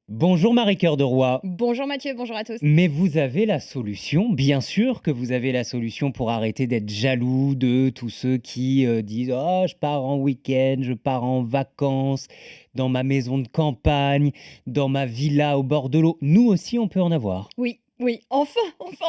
Bonjour Marie-Cœur de Roy. Bonjour Mathieu, bonjour à tous. Mais vous avez la solution, bien sûr que vous avez la solution pour arrêter d'être jaloux de tous ceux qui disent: «Oh, je pars en week-end, je pars en vacances, dans ma maison de campagne, dans ma villa au bord de l'eau». Nous aussi, on peut en avoir. Oui, oui, enfin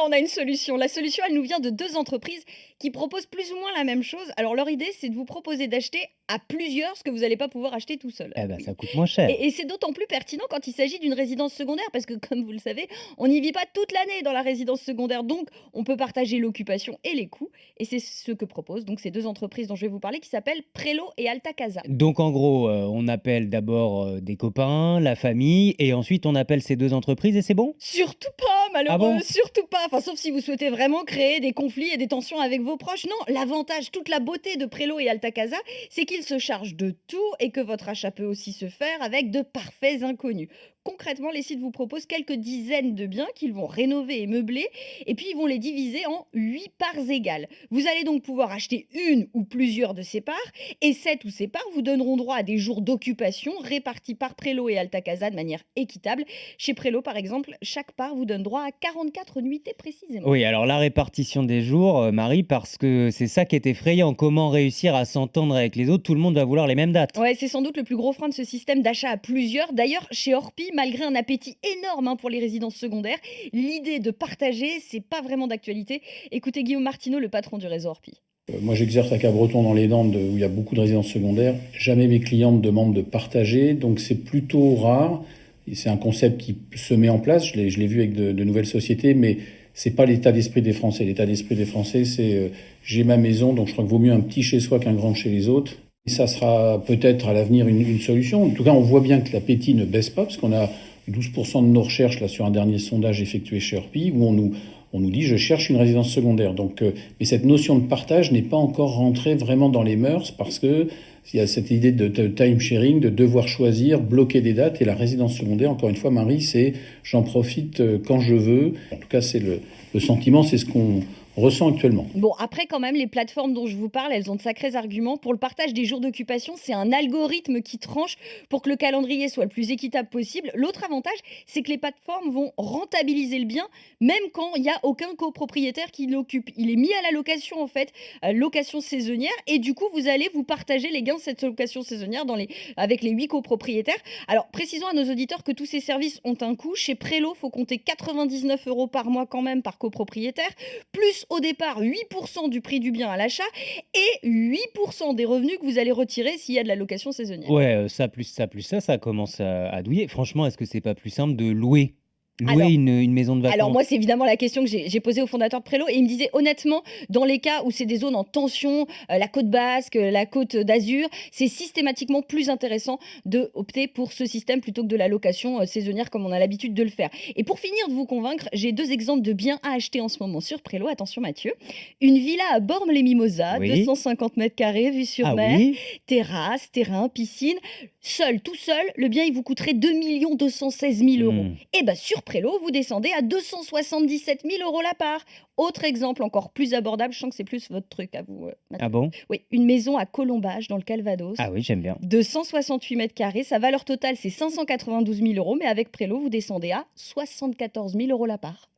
on a une solution. La solution, elle nous vient de 2 entreprises qui proposent plus ou moins la même chose. Alors leur idée, c'est de vous proposer d'acheter à plusieurs ce que vous n'allez pas pouvoir acheter tout seul. Eh ben, Oui. ça coûte moins cher. Et c'est d'autant plus pertinent quand il s'agit d'une résidence secondaire parce que comme vous le savez, on n'y vit pas toute l'année dans la résidence secondaire. Donc on peut partager l'occupation et les coûts et c'est ce que proposent donc ces 2 entreprises dont je vais vous parler qui s'appellent Prelo et Alta Casa. Donc en gros, on appelle d'abord, des copains, la famille et ensuite on appelle ces 2 entreprises et c'est bon? Surtout pas, Ah malheureux, bon? surtout pas. Enfin, sauf si vous souhaitez vraiment créer des conflits et des tensions avec vos proches. Non, l'avantage, toute la beauté de Prélo et Alta Casa, c'est qu'ils se chargent de tout et que votre achat peut aussi se faire avec de parfaits inconnus. Concrètement, les sites vous proposent quelques dizaines de biens qu'ils vont rénover et meubler, et puis ils vont les diviser en 8 parts égales. Vous allez donc pouvoir acheter une ou plusieurs de ces parts, et cette ou ces parts vous donneront droit à des jours d'occupation répartis par Prélo et Alta Casa de manière équitable. Chez Prélo, par exemple, chaque part vous donne droit à 44 nuitées précisément. Oui, alors la répartition des jours, Marie, parce que c'est ça qui est effrayant. Comment réussir à s'entendre avec les autres? Tout le monde va vouloir les mêmes dates. Ouais, c'est sans doute le plus gros frein de ce système d'achat à plusieurs. D'ailleurs, chez Orpi, malgré un appétit énorme pour les résidences secondaires, l'idée de partager, c'est pas vraiment d'actualité. Écoutez Guillaume Martineau, le patron du réseau Orpi. Moi, j'exerce à Cabreton dans les Landes où il y a beaucoup de résidences secondaires. Jamais mes clients me demandent de partager, donc c'est plutôt rare. Et c'est un concept qui se met en place. Je l'ai vu avec de nouvelles sociétés, mais c'est pas l'état d'esprit des Français. L'état d'esprit des Français, c'est j'ai ma maison, donc je crois qu'il vaut mieux un petit chez soi qu'un grand chez les autres. Et ça sera peut-être à l'avenir une solution. En tout cas, on voit bien que l'appétit ne baisse pas, parce qu'on a 12% de nos recherches là sur un dernier sondage effectué chez Orpi, où on nous dit je cherche une résidence secondaire. Donc, mais cette notion de partage n'est pas encore rentrée vraiment dans les mœurs parce que il y a cette idée de time sharing, de devoir choisir, bloquer des dates. Et la résidence secondaire, encore une fois, Marie, c'est j'en profite quand je veux. En tout cas, c'est le sentiment, c'est ce qu'on ressent actuellement. Bon, après, quand même, les plateformes dont je vous parle, elles ont de sacrés arguments. Pour le partage des jours d'occupation, c'est un algorithme qui tranche pour que le calendrier soit le plus équitable possible. L'autre avantage, c'est que les plateformes vont rentabiliser le bien, même quand il n'y a aucun copropriétaire qui l'occupe. Il est mis à la location, en fait, location saisonnière, et du coup, vous allez vous partager les gains de cette location saisonnière avec les 8 copropriétaires. Alors, précisons à nos auditeurs que tous ces services ont un coût. Chez Prélo, il faut compter 99 euros par mois quand même par copropriétaire plus au départ 8% du prix du bien à l'achat et 8% des revenus que vous allez retirer s'il y a de la location saisonnière. Ouais, ça plus ça plus ça commence à douiller. Franchement, est-ce que c'est pas plus simple de louer? Louer Alors une maison de Alors vacances? moi, c'est évidemment la question que j'ai posée au fondateur de Prélo et il me disait honnêtement, dans les cas où c'est des zones en tension, la côte basque, la côte d'Azur, c'est systématiquement plus intéressant de opter pour ce système plutôt que de la location saisonnière comme on a l'habitude de le faire. Et pour finir de vous convaincre, j'ai 2 exemples de biens à acheter en ce moment sur Prélo. Attention Mathieu, une villa à Bormes-les-Mimosas, Oui. 250 mètres carrés, vue sur Ah mer, oui? terrasse, terrain, piscine. Seul, tout seul, le bien il vous coûterait 2 216 000 euros. Mmh. Et bah sur Prélo, vous descendez à 277 000 euros la part. Autre exemple encore plus abordable, je sens que c'est plus votre truc à vous, Ah Mathieu. bon? Oui, une maison à Colombage dans le Calvados Ah oui, j'aime bien. de 168 mètres carrés. Sa valeur totale, c'est 592 000 euros, mais avec Prélo, vous descendez à 74 000 euros la part.